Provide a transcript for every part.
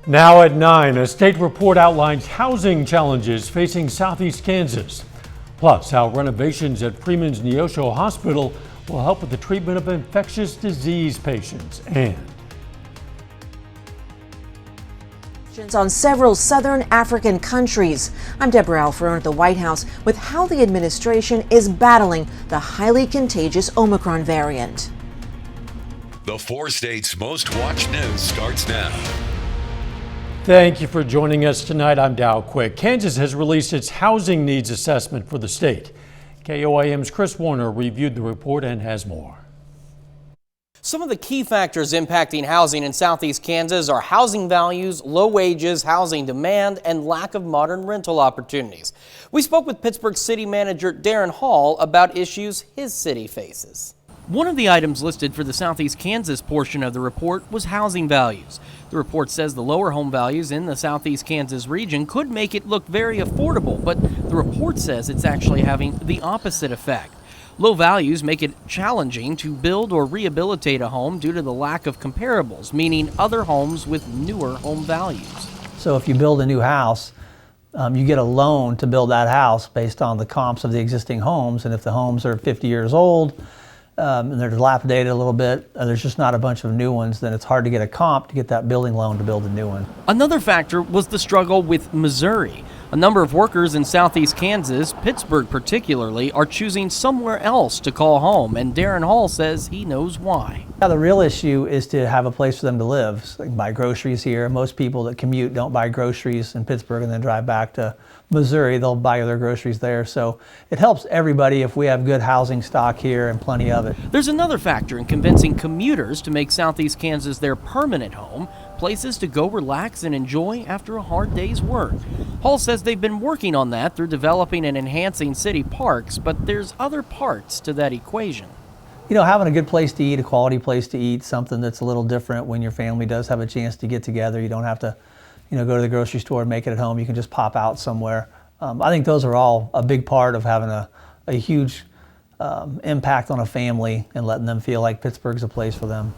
Now at 9, a state report outlines housing challenges facing southeast Kansas. Plus, how renovations at Freeman's Neosho Hospital will help with the treatment of infectious disease patients. And on several southern African countries. I'm Deborah Alfarone at the White House with how the administration is battling the highly contagious Omicron variant. The 4 states' most watched news starts now. Thank you for joining us tonight. I'm Dow Quick. Kansas has released its housing needs assessment for the state. KOAM's Chris Warner reviewed the report and has more. Some of the key factors impacting housing in southeast Kansas are housing values, low wages, housing demand, and lack of modern rental opportunities. We spoke with Pittsburgh City Manager Darren Hall about issues his city faces. One of the items listed for the southeast Kansas portion of the report was housing values. The report says the lower home values in the southeast Kansas region could make it look very affordable, but the report says it's actually having the opposite effect. Low values make it challenging to build or rehabilitate a home due to the lack of comparables, meaning other homes with newer home values. So if you build a new house, you get a loan to build that house based on the comps of the existing homes. And if the homes are 50 years old and they're dilapidated a little bit, there's just not a bunch of new ones, then it's hard to get a comp to get that building loan to build a new one. Another factor was the struggle with Missouri. A number of workers in southeast Kansas, Pittsburgh particularly, are choosing somewhere else to call home, and Darren Hall says he knows why. Yeah, the real issue is to have a place for them to live. So they can buy groceries here. Most people that commute don't buy groceries in Pittsburgh and then drive back to Missouri. They'll buy their groceries there. So it helps everybody if we have good housing stock here and plenty of it. There's another factor in convincing commuters to make southeast Kansas their permanent home, places to go relax and enjoy after a hard day's work. Hall says they've been working on that through developing and enhancing city parks, but there's other parts to that equation. You know, having a good place to eat, a quality place to eat, something that's a little different when your family does have a chance to get together. You don't have to, go to the grocery store and make it at home. You can just pop out somewhere. I think those are all a big part of having a huge impact on a family and letting them feel like Pittsburgh's a place for them.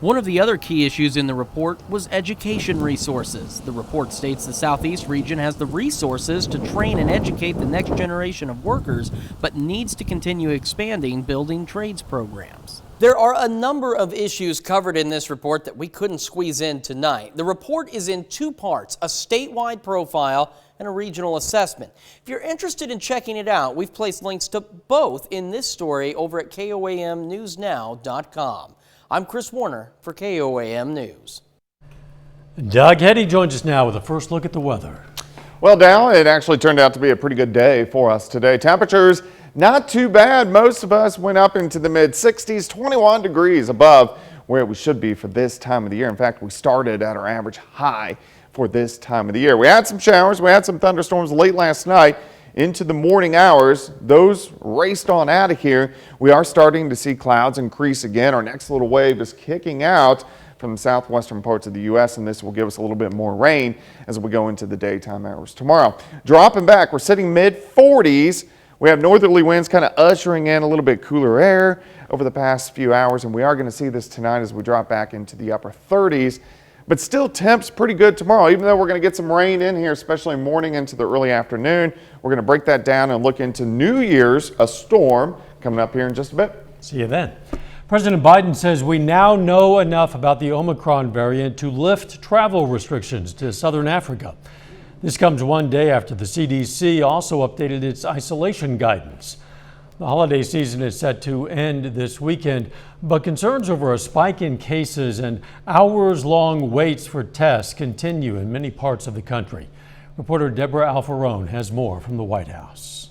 One of the other key issues in the report was education resources. The report states the southeast region has the resources to train and educate the next generation of workers, but needs to continue expanding building trades programs. There are a number of issues covered in this report that we couldn't squeeze in tonight. The report is in 2 parts, a statewide profile and a regional assessment. If you're interested in checking it out, we've placed links to both in this story over at KOAMnewsnow.com. I'm Chris Warner for KOAM News. Doug Heddy joins us now with a first look at the weather. Well, Dow, it actually turned out to be a pretty good day for us today. Temperatures not too bad. Most of us went up into the mid-60s, 21 degrees above where we should be for this time of the year. In fact, we started at our average high for this time of the year. We had some showers, we had some thunderstorms late last night into the morning hours. Those raced on out of here. We are starting to see clouds increase again. Our next little wave is kicking out from the southwestern parts of the U.S., and this will give us a little bit more rain as we go into the daytime hours tomorrow. Dropping back, we're sitting mid-40s. We have northerly winds kind of ushering in a little bit cooler air over the past few hours, and we are going to see this tonight as we drop back into the upper 30s. But still, temps pretty good tomorrow, even though we're going to get some rain in here, especially morning into the early afternoon. We're going to break that down and look into New Year's, a storm coming up here in just a bit. See you then. President Biden says we now know enough about the Omicron variant to lift travel restrictions to southern Africa. This comes one day after the CDC also updated its isolation guidance. The holiday season is set to end this weekend, but concerns over a spike in cases and hours-long waits for tests continue in many parts of the country. Reporter Deborah Alfarone has more from the White House.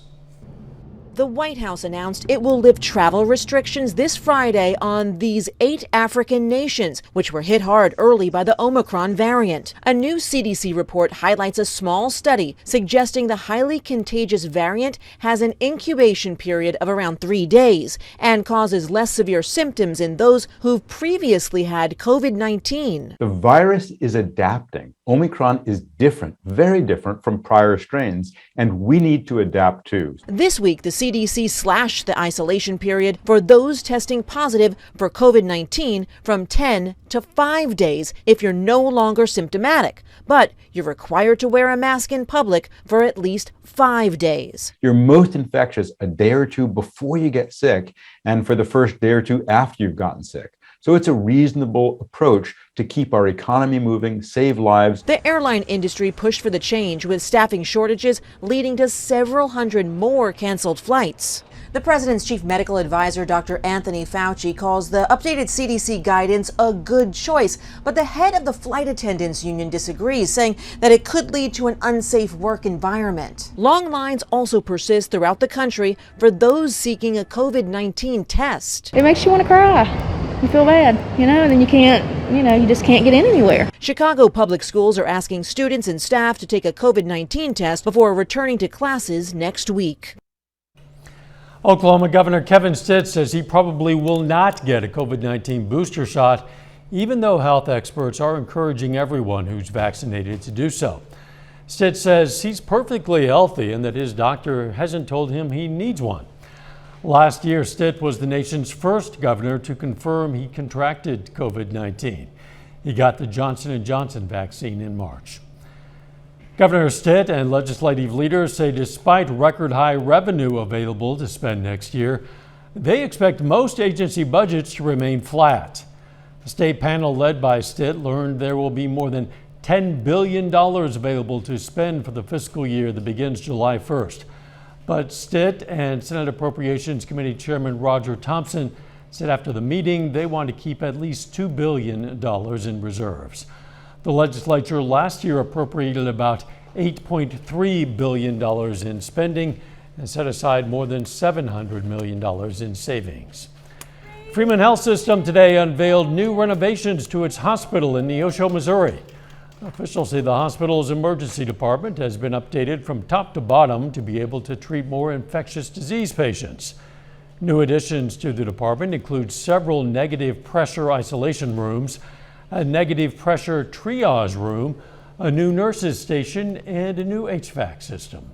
The White House announced it will lift travel restrictions this Friday on these 8 African nations, which were hit hard early by the Omicron variant. A new CDC report highlights a small study suggesting the highly contagious variant has an incubation period of around 3 days and causes less severe symptoms in those who've previously had COVID-19. The virus is adapting. Omicron is different, very different from prior strains, and we need to adapt too. This week, the CDC slashed the isolation period for those testing positive for COVID-19 from 10 to 5 days if you're no longer symptomatic. But you're required to wear a mask in public for at least 5 days. You're most infectious a day or two before you get sick and for the first day or two after you've gotten sick. So it's a reasonable approach to keep our economy moving, save lives. The airline industry pushed for the change, with staffing shortages leading to several hundred more canceled flights. The president's chief medical advisor, Dr. Anthony Fauci, calls the updated CDC guidance a good choice, but the head of the flight attendants union disagrees, saying that it could lead to an unsafe work environment. Long lines also persist throughout the country for those seeking a COVID-19 test. It makes you want to cry. You feel bad, and then you can't, you just can't get in anywhere. Chicago public schools are asking students and staff to take a COVID-19 test before returning to classes next week. Oklahoma Governor Kevin Stitt says he probably will not get a COVID-19 booster shot, even though health experts are encouraging everyone who's vaccinated to do so. Stitt says he's perfectly healthy and that his doctor hasn't told him he needs one. Last year, Stitt was the nation's first governor to confirm he contracted COVID-19. He got the Johnson & Johnson vaccine in March. Governor Stitt and legislative leaders say despite record high revenue available to spend next year, they expect most agency budgets to remain flat. The state panel led by Stitt learned there will be more than $10 billion available to spend for the fiscal year that begins July 1st. But Stitt and Senate Appropriations Committee Chairman Roger Thompson said after the meeting they want to keep at least $2 billion in reserves. The legislature last year appropriated about $8.3 billion in spending and set aside more than $700 million in savings. Freeman Health System today unveiled new renovations to its hospital in Neosho, Missouri. Officials say the hospital's emergency department has been updated from top to bottom to be able to treat more infectious disease patients. New additions to the department include several negative pressure isolation rooms, a negative pressure triage room, a new nurses station, and a new HVAC system.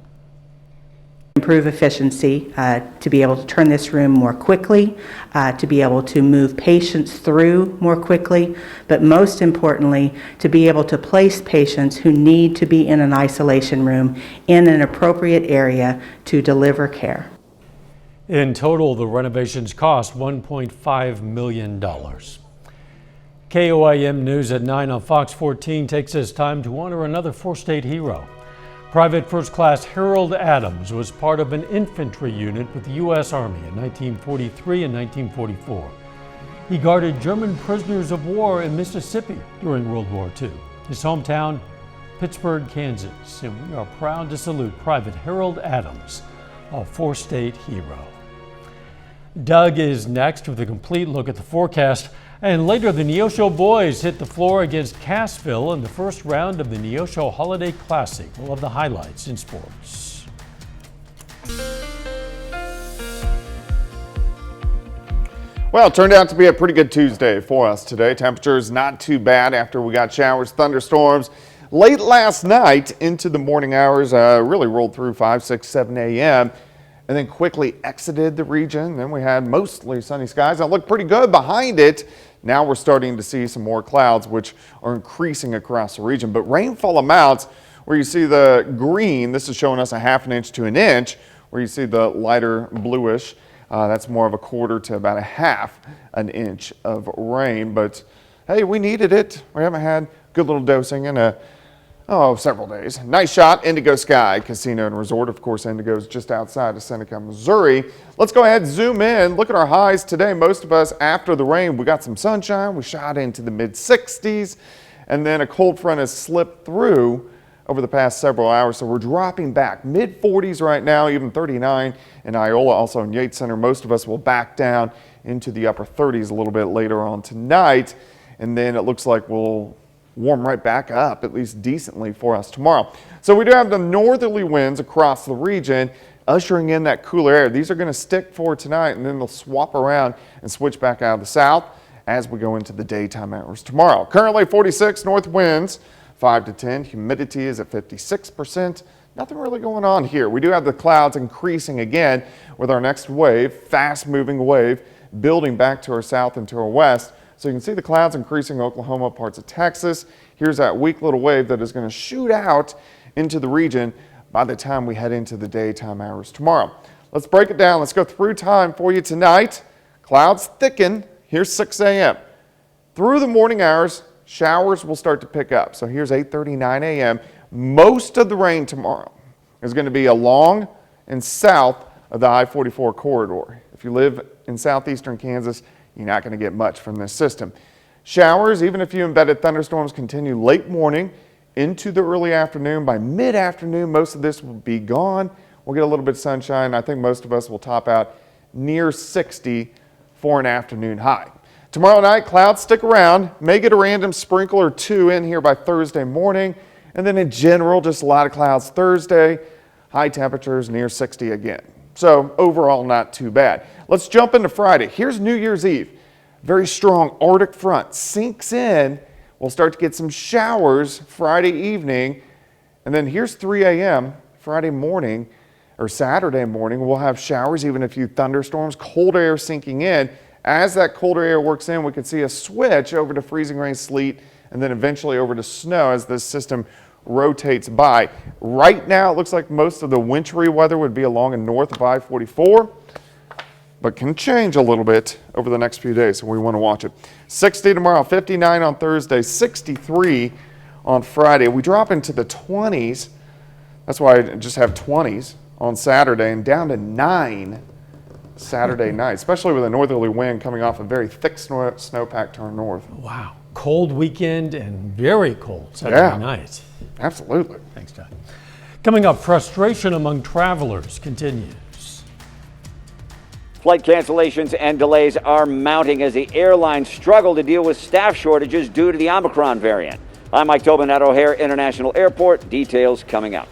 Improve efficiency, to be able to turn this room more quickly, to be able to move patients through more quickly, but most importantly, to be able to place patients who need to be in an isolation room in an appropriate area to deliver care. In total, the renovations cost $1.5 million. KOAM News at 9 on Fox 14 takes this time to honor another four-state hero. Private First Class Harold Adams was part of an infantry unit with the U.S. Army in 1943 and 1944. He guarded German prisoners of war in Mississippi during World War II. His hometown, Pittsburgh, Kansas, and we are proud to salute Private Harold Adams, a four-state hero. Doug is next with a complete look at the forecast. And later, the Neosho boys hit the floor against Cassville in the first round of the Neosho Holiday Classic. We'll have the highlights in sports. Well, it turned out to be a pretty good Tuesday for us today. Temperatures not too bad after we got showers, thunderstorms late last night into the morning hours. Really rolled through 5, 6, 7 a.m. and then quickly exited the region. Then we had mostly sunny skies. That looked pretty good behind it. Now we're starting to see some more clouds, which are increasing across the region. But rainfall amounts, where you see the green, this is showing us 1/2 inch to 1 inch. Where you see the lighter bluish, that's more of 1/4 to about 1/2 inch of rain. But hey, we needed it. We haven't had good little dosing in several days. Nice shot, Indigo Sky Casino and Resort. Of course, Indigo's just outside of Seneca, Missouri. Let's go ahead and zoom in. Look at our highs today. Most of us, after the rain, we got some sunshine. We shot into the mid-60s, and then a cold front has slipped through over the past several hours, so we're dropping back. Mid-40s right now, even 39 in Iola, also in Yates Center. Most of us will back down into the upper 30s a little bit later on tonight, and then it looks like we'll warm right back up, at least decently for us tomorrow. So we do have the northerly winds across the region, ushering in that cooler air. These are going to stick for tonight, and then they'll swap around and switch back out of the south as we go into the daytime hours tomorrow. Currently 46 north winds, 5 to 10. Humidity is at 56%. nothing really going on here. We do have the clouds increasing again with our next wave, fast moving wave, building back to our south and to our west. So you can see the clouds increasing in Oklahoma, parts of Texas. Here's that weak little wave that is going to shoot out into the region by the time we head into the daytime hours tomorrow. Let's break it down. Let's go through time for you tonight. Clouds thicken. Here's 6 a.m. Through the morning hours, showers will start to pick up. So here's 8:39 a.m. Most of the rain tomorrow is going to be along and south of the I-44 corridor. If you live in southeastern Kansas, you're not going to get much from this system. Showers, even a few embedded thunderstorms, continue late morning into the early afternoon. By mid-afternoon, most of this will be gone. We'll get a little bit of sunshine. I think most of us will top out near 60 for an afternoon high. Tomorrow night, clouds stick around. May get a random sprinkle or two in here by Thursday morning. And then in general, just a lot of clouds Thursday. High temperatures near 60 again. So overall, not too bad. Let's jump into Friday. Here's New Year's Eve. Very strong Arctic front sinks in. We'll start to get some showers Friday evening. And then here's 3 a.m. Friday morning or Saturday morning. We'll have showers, even a few thunderstorms, cold air sinking in. As that colder air works in, we can see a switch over to freezing rain, sleet, and then eventually over to snow as this system rotates by. Right now, it looks like most of the wintry weather would be along and north of I-44, but can change a little bit over the next few days, so we want to watch it. 60 tomorrow, 59 on Thursday, 63 on Friday. We drop into the 20s. That's why I just have 20s on Saturday and down to 9 Saturday night, especially with a northerly wind coming off a very thick snowpack to our north. Wow. Cold weekend and very cold Saturday night. Absolutely. Thanks, John. Coming up, frustration among travelers continues. Flight cancellations and delays are mounting as the airlines struggle to deal with staff shortages due to the Omicron variant. I'm Mike Tobin at O'Hare International Airport. Details coming up.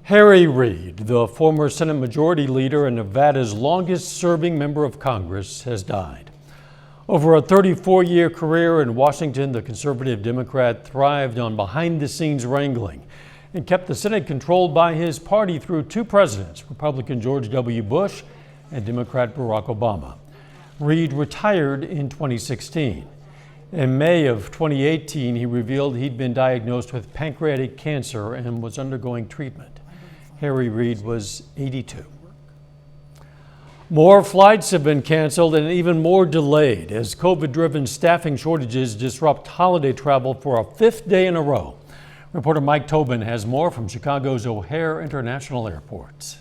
Harry Reid, the former Senate Majority Leader and Nevada's longest-serving member of Congress, has died. Over a 34-year career in Washington, the conservative Democrat thrived on behind-the-scenes wrangling and kept the Senate controlled by his party through 2 presidents, Republican George W. Bush and Democrat Barack Obama. Reid retired in 2016. In May of 2018, he revealed he'd been diagnosed with pancreatic cancer and was undergoing treatment. Harry Reid was 82. More flights have been canceled and even more delayed as COVID-driven staffing shortages disrupt holiday travel for a 5th day in a row. Reporter Mike Tobin has more from Chicago's O'Hare International Airport.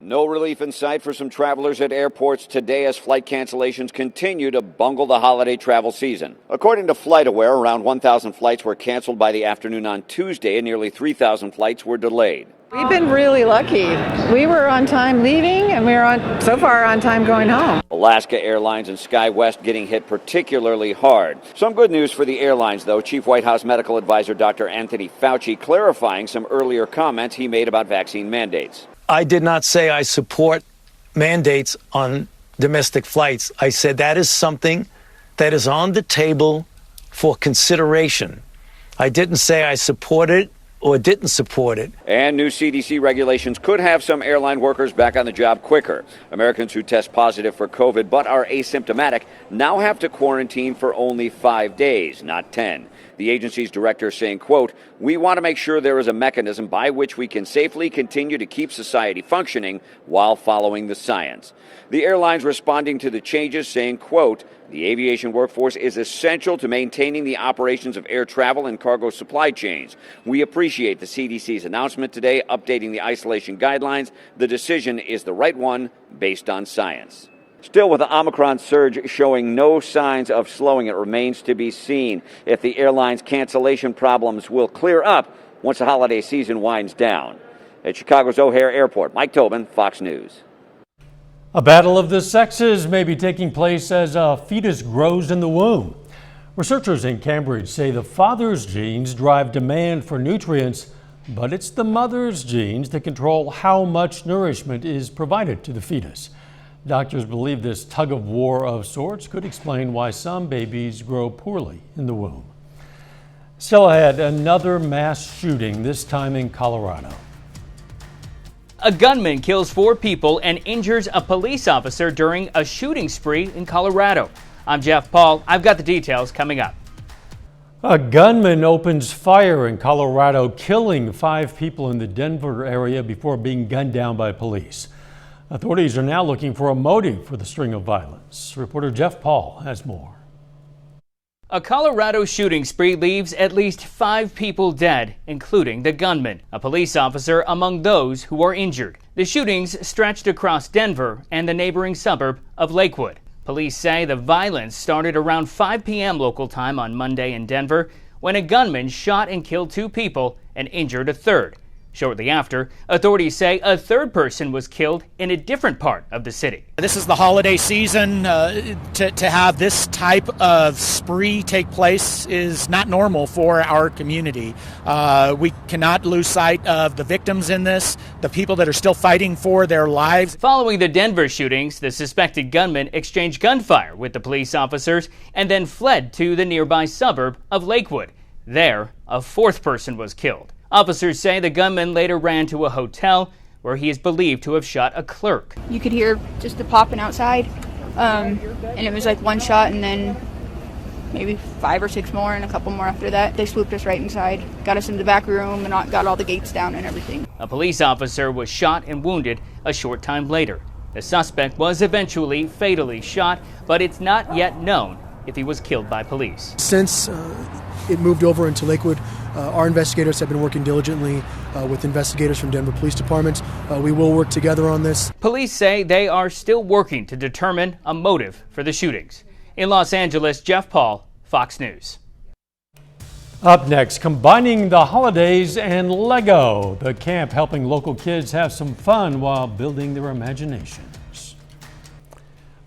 No relief in sight for some travelers at airports today as flight cancellations continue to bungle the holiday travel season. According to FlightAware, around 1,000 flights were canceled by the afternoon on Tuesday and nearly 3,000 flights were delayed. We've been really lucky. We were on time leaving and we're so far on time going home. Alaska Airlines and SkyWest getting hit particularly hard. Some good news for the airlines, though. Chief White House Medical Advisor Dr. Anthony Fauci clarifying some earlier comments he made about vaccine mandates. I did not say I support mandates on domestic flights. I said that is something that is on the table for consideration. I didn't say I support it or didn't support it. And new CDC regulations could have some airline workers back on the job quicker. Americans who test positive for COVID but are asymptomatic now have to quarantine for only 5 days, not 10. The agency's director saying, quote, "We want to make sure there is a mechanism by which we can safely continue to keep society functioning while following the science." The airlines responding to the changes saying, quote, "The aviation workforce is essential to maintaining the operations of air travel and cargo supply chains. We appreciate the CDC's announcement today updating the isolation guidelines. The decision is the right one based on science." Still, with the Omicron surge showing no signs of slowing, it remains to be seen if the airline's cancellation problems will clear up once the holiday season winds down. At Chicago's O'Hare Airport, Mike Tobin, Fox News. A battle of the sexes may be taking place as a fetus grows in the womb. Researchers in Cambridge say the father's genes drive demand for nutrients, but it's the mother's genes that control how much nourishment is provided to the fetus. Doctors believe this tug of war of sorts could explain why some babies grow poorly in the womb. Still ahead, another mass shooting, this time in Colorado. A gunman kills 4 people and injures a police officer during a shooting spree in Colorado. I'm Jeff Paul. I've got the details coming up. A gunman opens fire in Colorado, killing 5 people in the Denver area before being gunned down by police. Authorities are now looking for a motive for the string of violence. Reporter Jeff Paul has more. A Colorado shooting spree leaves at least 5 people dead, including the gunman, a police officer among those who are injured. The shootings stretched across Denver and the neighboring suburb of Lakewood. Police say the violence started around 5 p.m. local time on Monday in Denver when a gunman shot and killed 2 people and injured a third. Shortly after, authorities say a third person was killed in a different part of the city. This is the holiday season. To have this type of spree take place is not normal for our community. We cannot lose sight of the victims in this, the people that are still fighting for their lives. Following the Denver shootings, the suspected gunman exchanged gunfire with the police officers and then fled to the nearby suburb of Lakewood. There, a 4th person was killed. Officers say the gunman later ran to a hotel where he is believed to have shot a clerk. You could hear just the popping outside, and it was like one shot and then maybe 5 or 6 more and a couple more after that. They swooped us right inside, got us into the back room and got all the gates down and everything. A police officer was shot and wounded a short time later. The suspect was eventually fatally shot, but it's not yet known if he was killed by police. Since it moved over into Lakewood, our investigators have been working diligently with investigators from Denver Police Department. We will work together on this. Police say they are still working to determine a motive for the shootings. In Los Angeles, Jeff Paul, Fox News. Up next, combining the holidays and Lego. The camp helping local kids have some fun while building their imaginations.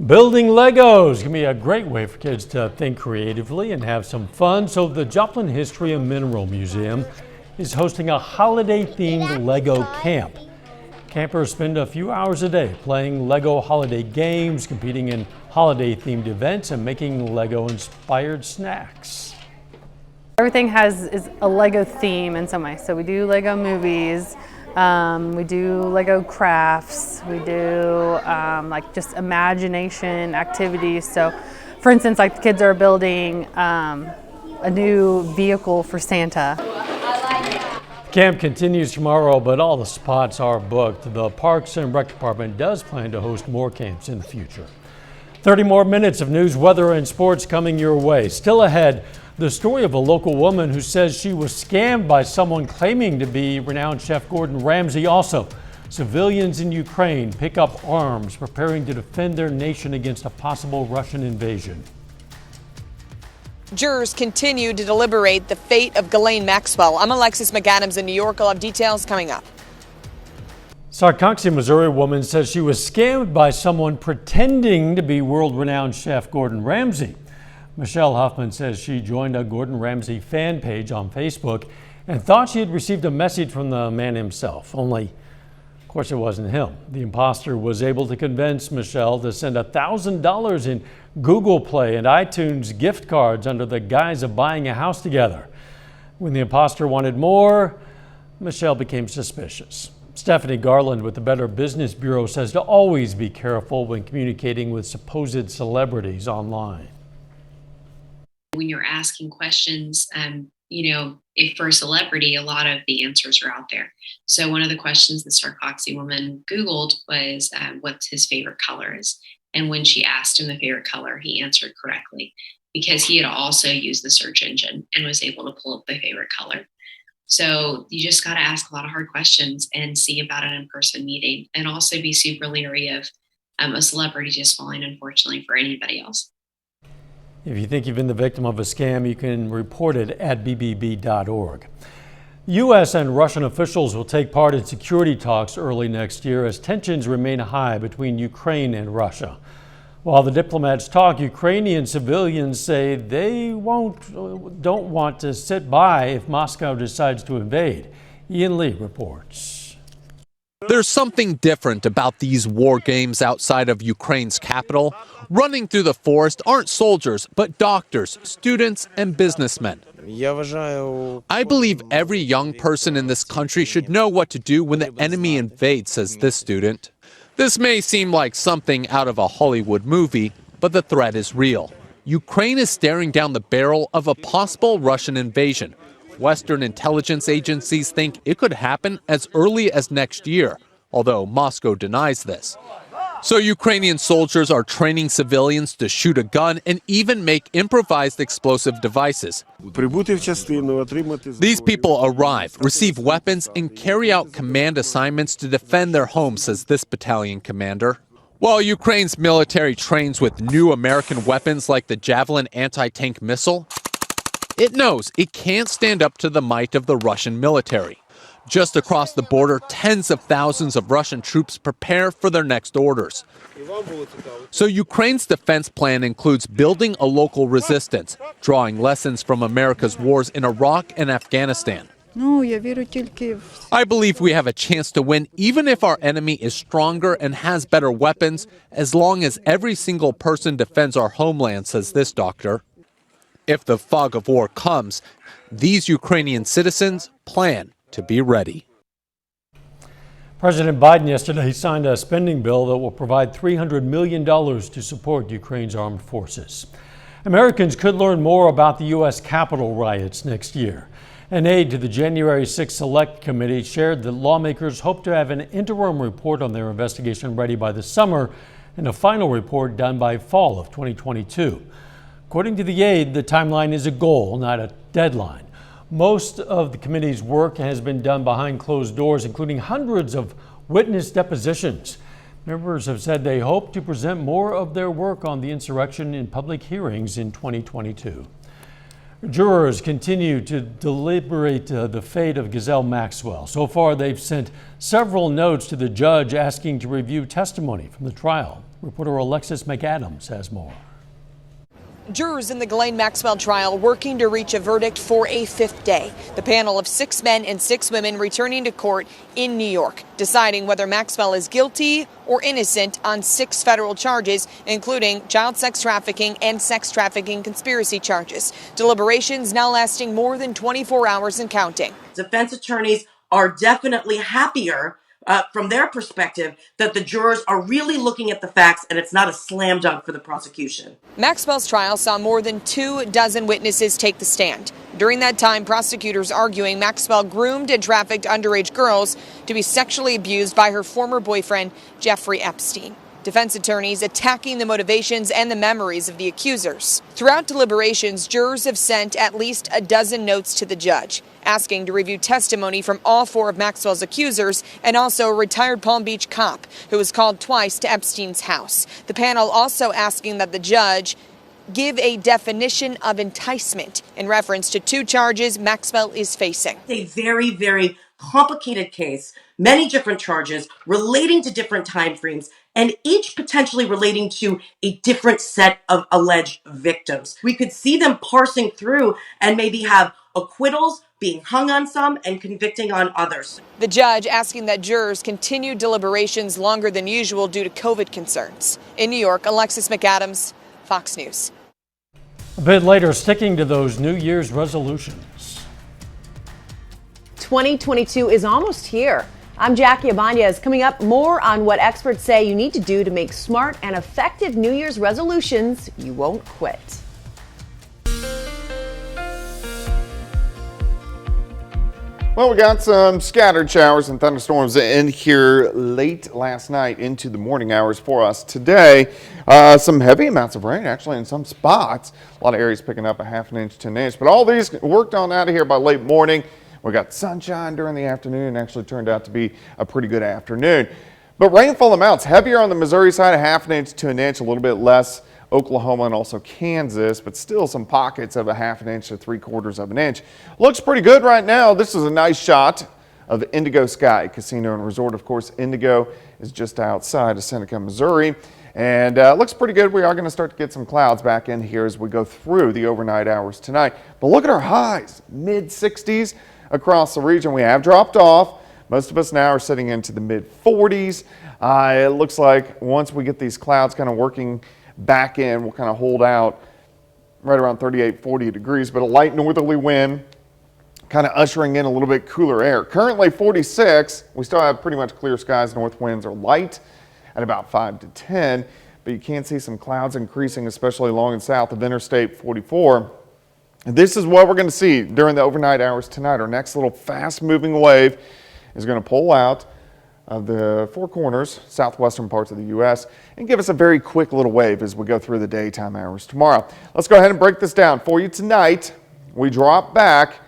Building Legos can be a great way for kids to think creatively and have some fun. So the Joplin History and Mineral Museum is hosting a holiday-themed Lego camp. Campers spend a few hours a day playing Lego holiday games, competing in holiday-themed events, and making Lego-inspired snacks. Everything is a Lego theme in some way. So we do Lego movies. We do Lego crafts, we do like just imagination activities. So for instance, like the kids are building a new vehicle for Santa. Camp continues tomorrow, but all the spots are booked. The Parks and Rec Department does plan to host more camps in the future. 30 more minutes of news, weather, and sports coming your way. Still ahead, the story of a local woman who says she was scammed by someone claiming to be renowned chef Gordon Ramsay. Also, civilians in Ukraine pick up arms, preparing to defend their nation against a possible Russian invasion. Jurors continue to deliberate the fate of Ghislaine Maxwell. I'm Alexis McAdams in New York. I'll have details coming up. Sarcoxie, Missouri woman says she was scammed by someone pretending to be world-renowned chef Gordon Ramsay. Michelle Huffman says she joined a Gordon Ramsay fan page on Facebook and thought she had received a message from the man himself. Only, of course, it wasn't him. The imposter was able to convince Michelle to send $1,000 in Google Play and iTunes gift cards under the guise of buying a house together. When the imposter wanted more, Michelle became suspicious. Stephanie Garland with the Better Business Bureau says to always be careful when communicating with supposed celebrities online. When you're asking questions, if for a celebrity, a lot of the answers are out there. So one of the questions the Sarcoxie woman Googled was what his favorite color is. And when she asked him the favorite color, he answered correctly because he had also used the search engine and was able to pull up the favorite color. So you just got to ask a lot of hard questions and see about an in-person meeting, and also be super leery of a celebrity just falling, unfortunately, for anybody else. If you think you've been the victim of a scam, you can report it at bbb.org. U.S. and Russian officials will take part in security talks early next year as tensions remain high between Ukraine and Russia. While the diplomats talk, Ukrainian civilians say they don't want to sit by if Moscow decides to invade. Ian Lee reports. There's something different about these war games outside of Ukraine's capital. Running through the forest aren't soldiers, but doctors, students, and businessmen. I believe every young person in this country should know what to do when the enemy invades, says this student. This may seem like something out of a Hollywood movie, but the threat is real. Ukraine is staring down the barrel of a possible Russian invasion. Western intelligence agencies think it could happen as early as next year, although Moscow denies this. So Ukrainian soldiers are training civilians to shoot a gun and even make improvised explosive devices. These people arrive, receive weapons, and carry out command assignments to defend their homes, says this battalion commander. While Ukraine's military trains with new American weapons like the Javelin anti-tank missile, it knows it can't stand up to the might of the Russian military. Just across the border, tens of thousands of Russian troops prepare for their next orders. So Ukraine's defense plan includes building a local resistance, drawing lessons from America's wars in Iraq and Afghanistan. I believe we have a chance to win even if our enemy is stronger and has better weapons, as long as every single person defends our homeland, says this doctor. If the fog of war comes, these Ukrainian citizens plan to be ready. President Biden yesterday signed a spending bill that will provide $300 million to support Ukraine's armed forces. Americans could learn more about the U.S. Capitol riots next year. An aide to the January 6th Select Committee shared that lawmakers hope to have an interim report on their investigation ready by the summer and a final report done by fall of 2022. According to the aide, the timeline is a goal, not a deadline. Most of the committee's work has been done behind closed doors, including hundreds of witness depositions. Members have said they hope to present more of their work on the insurrection in public hearings in 2022. Jurors continue to deliberate the fate of Ghislaine Maxwell. So far, they've sent several notes to the judge asking to review testimony from the trial. Reporter Alexis McAdams has more. Jurors in the Ghislaine Maxwell trial working to reach a verdict for a fifth day. The panel of 6 men and 6 women returning to court in New York, deciding whether Maxwell is guilty or innocent on 6 federal charges, including child sex trafficking and sex trafficking conspiracy charges. Deliberations now lasting more than 24 hours and counting. Defense attorneys are definitely happier from their perspective that the jurors are really looking at the facts and it's not a slam dunk for the prosecution. Maxwell's trial saw more than 24 witnesses take the stand. During that time, prosecutors arguing Maxwell groomed and trafficked underage girls to be sexually abused by her former boyfriend, Jeffrey Epstein. Defense attorneys attacking the motivations and the memories of the accusers. Throughout deliberations, jurors have sent at least a dozen notes to the judge, asking to review testimony from all 4 of Maxwell's accusers and also a retired Palm Beach cop who was called twice to Epstein's house. The panel also asking that the judge give a definition of enticement in reference to 2 charges Maxwell is facing. A very, very complicated case, many different charges relating to different time frames, and each potentially relating to a different set of alleged victims. We could see them parsing through and maybe have acquittals being hung on some and convicting on others. The judge asking that jurors continue deliberations longer than usual due to COVID concerns. In New York, Alexis McAdams, Fox News. A bit later, sticking to those New Year's resolutions. 2022 is almost here. I'm Jackie Abanez. Coming up, more on what experts say you need to do to make smart and effective New Year's resolutions you won't quit. Well, we got some scattered showers and thunderstorms in here late last night into the morning hours for us today. Some heavy amounts of rain actually in some spots. A lot of areas picking up a ½ inch to 1 inch, but all these worked on out of here by late morning. We got sunshine during the afternoon. It actually turned out to be a pretty good afternoon. But rainfall amounts heavier on the Missouri side, a ½ inch to 1 inch, a little bit less Oklahoma and also Kansas, but still some pockets of a ½ inch to 3/4 inch. Looks pretty good right now. This is a nice shot of Indigo Sky Casino and Resort. Of course, Indigo is just outside of Seneca, Missouri. And looks pretty good. We are going to start to get some clouds back in here as we go through the overnight hours tonight. But look at our highs, mid-60s across the region. We have dropped off. Most of us now are sitting into the mid-40s. It looks like once we get these clouds kind of working back in, we'll kind of hold out right around 38, 40 degrees, but a light northerly wind kind of ushering in a little bit cooler air. Currently 46. We still have pretty much clear skies. North winds are light at about 5 to 10, but you can see some clouds increasing, especially along and south of Interstate 44. This is what we're going to see during the overnight hours tonight. Our next little fast-moving wave is going to pull out of the four corners, southwestern parts of the U.S., and give us a very quick little wave as we go through the daytime hours tomorrow. Let's go ahead and break this down for you tonight. We drop back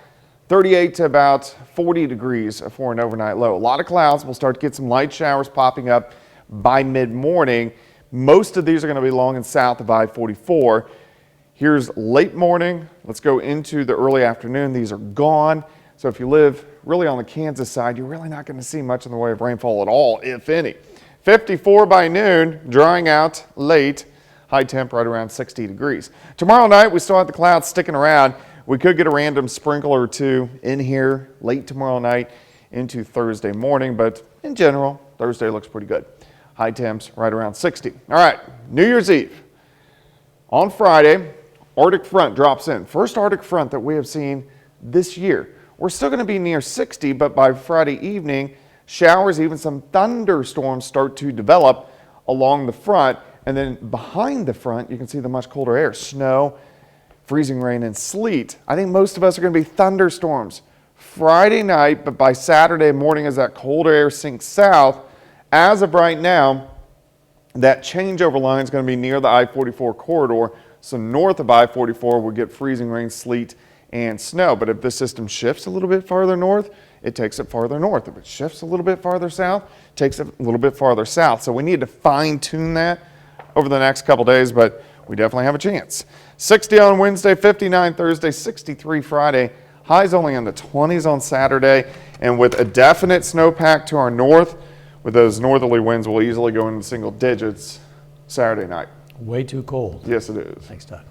38 to about 40 degrees for an overnight low. A lot of clouds. We'll start to get some light showers popping up by mid-morning. Most of these are going to be along and south of I-44. Here's late morning. Let's go into the early afternoon. These are gone. So if you live really on the Kansas side, you're really not going to see much in the way of rainfall at all, if any. 54 by noon, drying out late. High temp right around 60 degrees. Tomorrow night, we still have the clouds sticking around. We could get a random sprinkle or two in here late tomorrow night into Thursday morning, but in general, Thursday looks pretty good. High temps right around 60. All right, New Year's Eve. On Friday, Arctic front drops in. First Arctic front that we have seen this year. We're still going to be near 60, but by Friday evening, showers, even some thunderstorms start to develop along the front. And then behind the front, you can see the much colder air, snow, freezing rain, and sleet. I think most of us are going to be thunderstorms Friday night, but by Saturday morning as that colder air sinks south, as of right now, that changeover line is going to be near the I-44 corridor. So north of I-44, we'll get freezing rain, sleet, and snow. But if the system shifts a little bit farther north, it takes it farther north. If it shifts a little bit farther south, it takes it a little bit farther south. So we need to fine tune that over the next couple days, but we definitely have a chance. 60 on Wednesday, 59 Thursday, 63 Friday. Highs only in the 20s on Saturday. And with a definite snowpack to our north, with those northerly winds, we'll easily go into single digits Saturday night. Way too cold. Yes, it is. Thanks, Doug.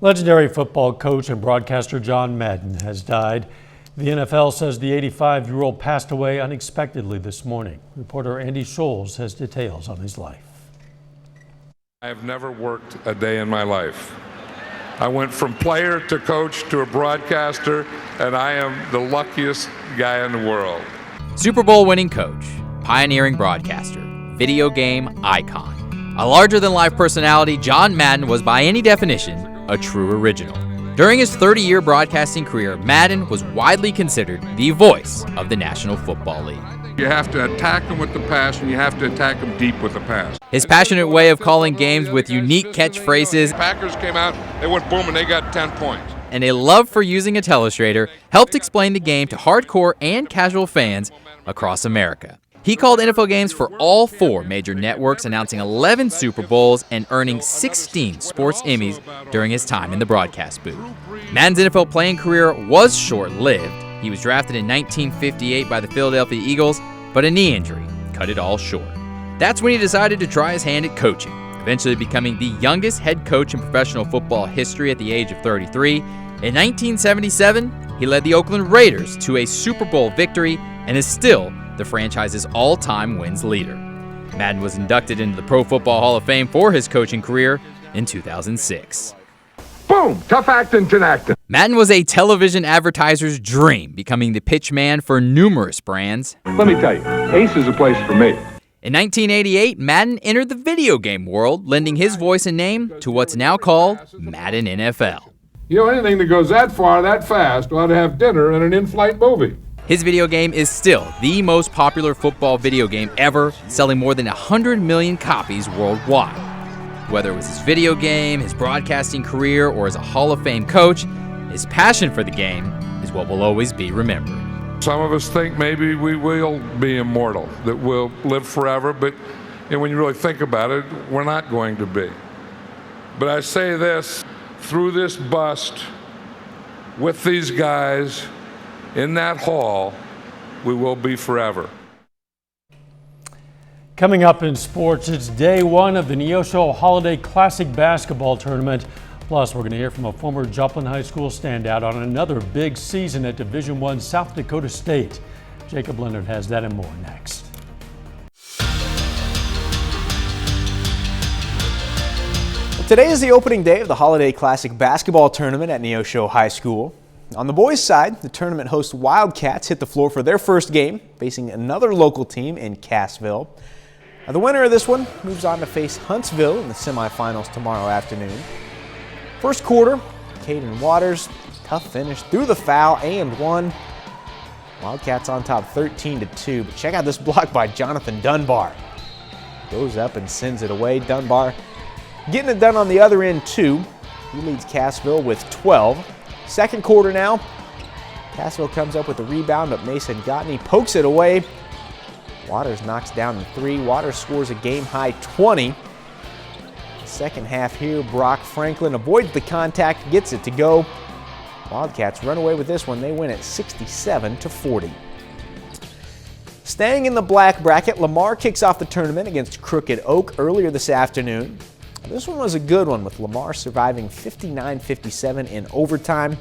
Legendary football coach and broadcaster John Madden has died. The NFL says the 85-year-old passed away unexpectedly this morning. Reporter Andy Scholes has details on his life. I have never worked a day in my life. I went from player to coach to a broadcaster, and I am the luckiest guy in the world. Super Bowl winning coach, pioneering broadcaster, video game icon. A larger-than-life personality, John Madden was by any definition a true original. During his 30-year broadcasting career, Madden was widely considered the voice of the National Football League. You have to attack them with the pass, and you have to attack them deep with the pass. His passionate way of calling games with unique catchphrases, Packers came out, they went boom, and they got 10 points. And a love for using a telestrator helped explain the game to hardcore and casual fans across America. He called NFL games for all four major networks, announcing 11 Super Bowls and earning 16 sports Emmys during his time in the broadcast booth. Madden's NFL playing career was short-lived. He was drafted in 1958 by the Philadelphia Eagles, but a knee injury cut it all short. That's when he decided to try his hand at coaching, eventually becoming the youngest head coach in professional football history at the age of 33. In 1977, he led the Oakland Raiders to a Super Bowl victory and is still the franchise's all-time wins leader. Madden was inducted into the Pro Football Hall of Fame for his coaching career in 2006. Boom! Tough acting, tin acting. Madden was a television advertiser's dream, becoming the pitch man for numerous brands. Let me tell you, Ace is a place for me. In 1988, Madden entered the video game world, lending his voice and name to what's now called Madden NFL. You know, anything that goes that far, that fast, ought to have dinner and an in-flight movie. His video game is still the most popular football video game ever, selling more than 100 million copies worldwide. Whether it was his video game, his broadcasting career, or as a Hall of Fame coach, his passion for the game is what will always be remembered. Some of us think maybe we will be immortal, that we'll live forever, but when you really think about it, we're not going to be. But I say this, through this bust, with these guys, in that hall, we will be forever. Coming up in sports, it's day one of the Neosho Holiday Classic Basketball Tournament. Plus, we're going to hear from a former Joplin High School standout on another big season at Division I South Dakota State. Jacob Leonard has that and more next. Well, Today is the opening day of the Holiday Classic basketball tournament at Neosho High School. On the boys' side, the tournament host Wildcats hit the floor for their first game, facing another local team in Cassville. Now, the winner of this one moves on to face Huntsville in the semifinals tomorrow afternoon. First quarter, Caden Waters, tough finish through the foul and one. Wildcats on top 13-2, but check out this block by Jonathan Dunbar. Goes up and sends it away. Dunbar getting it done on the other end too. He leads Cassville with 12. Second quarter now. Cassville comes up with a rebound, but Mason Gottney pokes it away. Waters knocks down the three. Waters scores a game-high 20. Second half here, Brock Franklin avoids the contact, gets it to go. Wildcats run away with this one. They win at 67-40. Staying in the black bracket, Lamar kicks off the tournament against Crooked Oak earlier this afternoon. This one was a good one, with Lamar surviving 59-57 in overtime.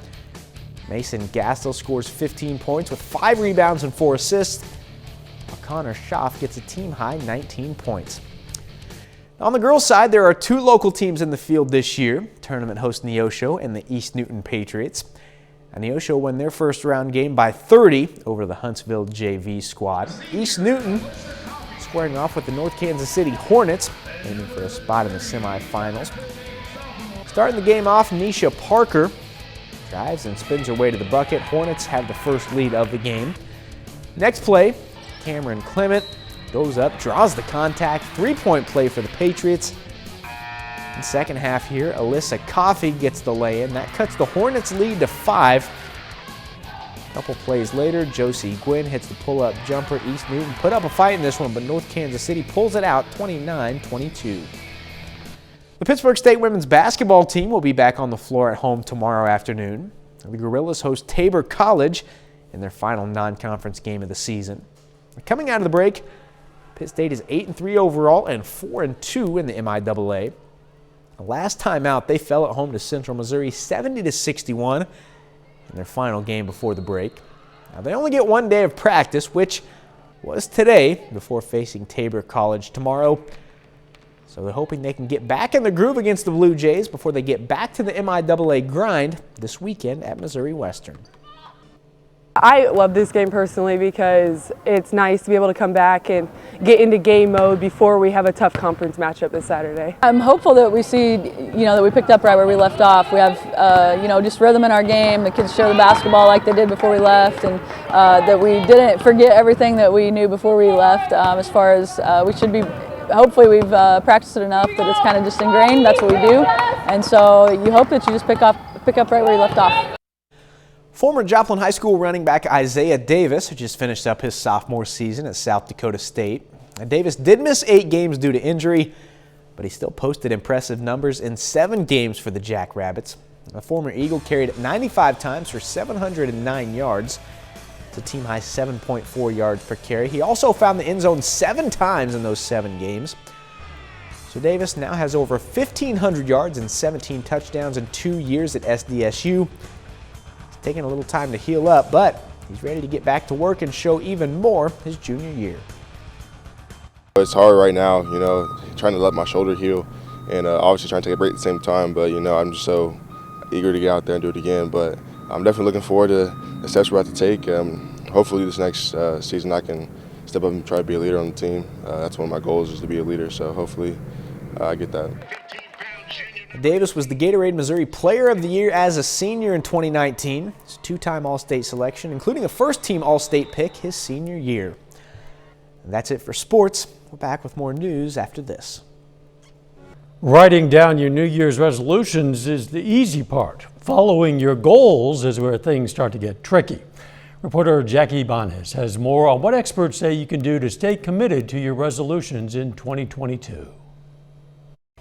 Mason Gastel scores 15 points with 5 rebounds and 4 assists. While Connor Schaff gets a team-high 19 points. On the girls' side, there are 2 local teams in the field this year. Tournament host Neosho and the East Newton Patriots. And Neosho won their first round game by 30 over the Huntsville JV squad. East Newton squaring off with the North Kansas City Hornets, aiming for a spot in the semifinals. Starting the game off, Nisha Parker drives and spins her way to the bucket. Hornets have the first lead of the game. Next play, Cameron Clement goes up, draws the contact, 3-point play for the Patriots. In the second half here, Alyssa Coffey gets the lay-in. That cuts the Hornets' lead to 5. A couple plays later, Josie Gwynn hits the pull-up jumper. East Newton put up a fight in this one, but North Kansas City pulls it out 29-22. The Pittsburgh State women's basketball team will be back on the floor at home tomorrow afternoon. The Gorillas host Tabor College in their final non-conference game of the season. Coming out of the break, Pitt State is 8-3 overall and 4-2 in the MIAA. The last time out, they fell at home to Central Missouri 70-61 in their final game before the break. Now, they only get 1 day of practice, which was today, before facing Tabor College tomorrow. So they're hoping they can get back in the groove against the Blue Jays before they get back to the MIAA grind this weekend at Missouri Western. I love this game personally because it's nice to be able to come back and get into game mode before we have a tough conference matchup this Saturday. I'm hopeful that we see, that we picked up right where we left off. We have, just rhythm in our game. The kids show the basketball like they did before we left, and that we didn't forget everything that we knew before we left. As far as we should be, hopefully we've practiced it enough that it's kind of just ingrained. That's what we do, and so you hope that you just pick up right where you left off. Former Joplin High School running back Isaiah Davis, who just finished up his sophomore season at South Dakota State. Davis did miss 8 games due to injury, but he still posted impressive numbers in 7 games for the Jackrabbits. The former Eagle carried 95 times for 709 yards. It's a team-high 7.4 yards per carry. He also found the end zone 7 times in those 7 games. So Davis now has over 1,500 yards and 17 touchdowns in 2 years at SDSU. Taking a little time to heal up, but he's ready to get back to work and show even more his junior year. It's hard right now, trying to let my shoulder heal and obviously trying to take a break at the same time, but I'm just so eager to get out there and do it again. But I'm definitely looking forward to the steps we're about to take. Hopefully this next season I can step up and try to be a leader on the team. That's one of my goals, is to be a leader, so hopefully I get that. Davis was the Gatorade Missouri Player of the Year as a senior in 2019. He's a 2-time All-State selection, including a first-team All-State pick his senior year. And that's it for sports. We're back with more news after this. Writing down your New Year's resolutions is the easy part. Following your goals is where things start to get tricky. Reporter Jackie Ibanez has more on what experts say you can do to stay committed to your resolutions in 2022.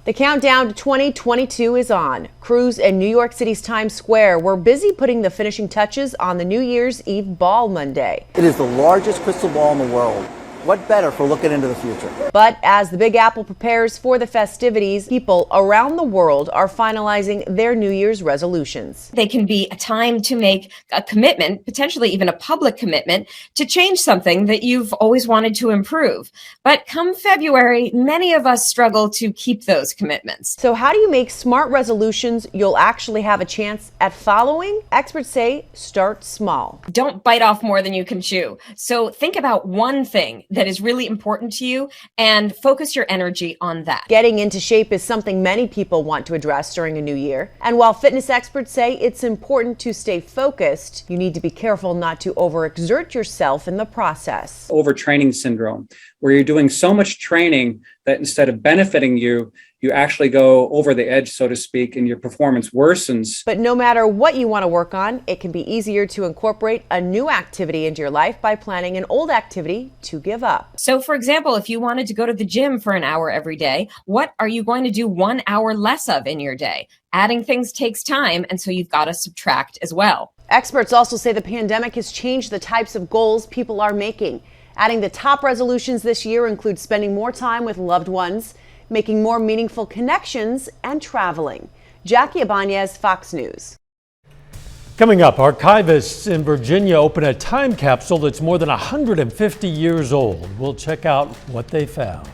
The countdown to 2022 is on. Crews in New York City's Times Square were busy putting the finishing touches on the New Year's Eve ball Monday. It is the largest crystal ball in the world. what better for looking into the future? But as the Big Apple prepares for the festivities, people around the world are finalizing their New Year's resolutions. They can be a time to make a commitment, potentially even a public commitment, to change something that you've always wanted to improve. But come February, many of us struggle to keep those commitments. So how do you make smart resolutions you'll actually have a chance at following? Experts say start small. Don't bite off more than you can chew. So think about one thing that is really important to you and focus your energy on that. Getting into shape is something many people want to address during a new year. And while fitness experts say it's important to stay focused, you need to be careful not to overexert yourself in the process. Overtraining syndrome, where you're doing so much training that instead of benefiting you, you actually go over the edge, so to speak, and your performance worsens. But no matter what you want to work on, it can be easier to incorporate a new activity into your life by planning an old activity to give up. So, for example, if you wanted to go to the gym for an hour every day, what are you going to do 1 hour less of in your day? Adding things takes time, and so you've got to subtract as well. Experts also say the pandemic has changed the types of goals people are making. Adding the top resolutions this year include spending more time with loved ones, making more meaningful connections, and traveling. Jackie Ibanez, Fox News. Coming up, archivists in Virginia open a time capsule that's more than 150 years old. We'll check out what they found.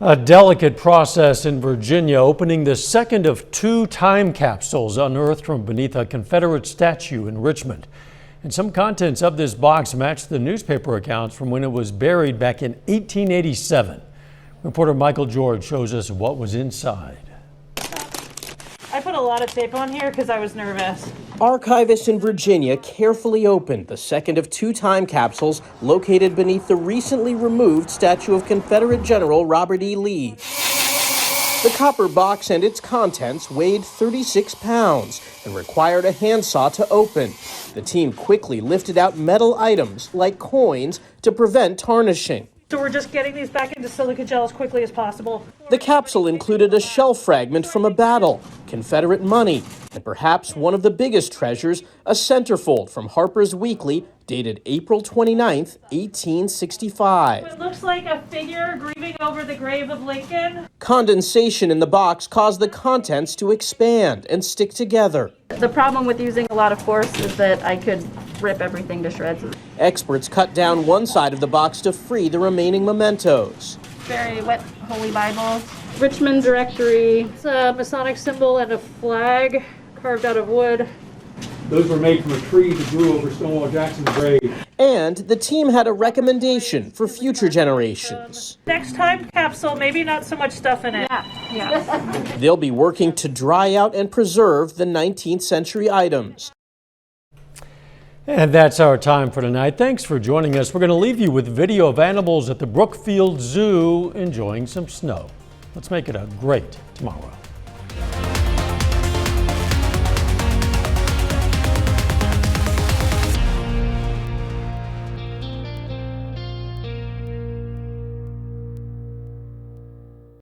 A delicate process in Virginia, opening the second of 2 time capsules unearthed from beneath a Confederate statue in Richmond. And some contents of this box match the newspaper accounts from when it was buried back in 1887. Reporter Michael George shows us what was inside. I put a lot of tape on here because I was nervous. Archivists in Virginia carefully opened the second of 2 time capsules located beneath the recently removed statue of Confederate General Robert E. Lee. The copper box and its contents weighed 36 pounds and required a handsaw to open. The team quickly lifted out metal items like coins to prevent tarnishing. So we're just getting these back into silica gel as quickly as possible. The capsule included a shell fragment from a battle, Confederate money, and perhaps one of the biggest treasures, a centerfold from Harper's Weekly dated April 29, 1865. It looks like a figure grieving over the grave of Lincoln. Condensation in the box caused the contents to expand and stick together. The problem with using a lot of force is that I could rip everything to shreds. Experts cut down one side of the box to free the remaining mementos. Very wet Holy Bible. Richmond Directory. It's a Masonic symbol and a flag carved out of wood. Those were made from a tree that grew over Stonewall Jackson's grave. And the team had a recommendation for future generations. Next time capsule, maybe not so much stuff in it. Yeah. They'll be working to dry out and preserve the 19th century items. And that's our time for tonight. Thanks for joining us. We're going to leave you with video of animals at the Brookfield Zoo enjoying some snow. Let's make it a great tomorrow.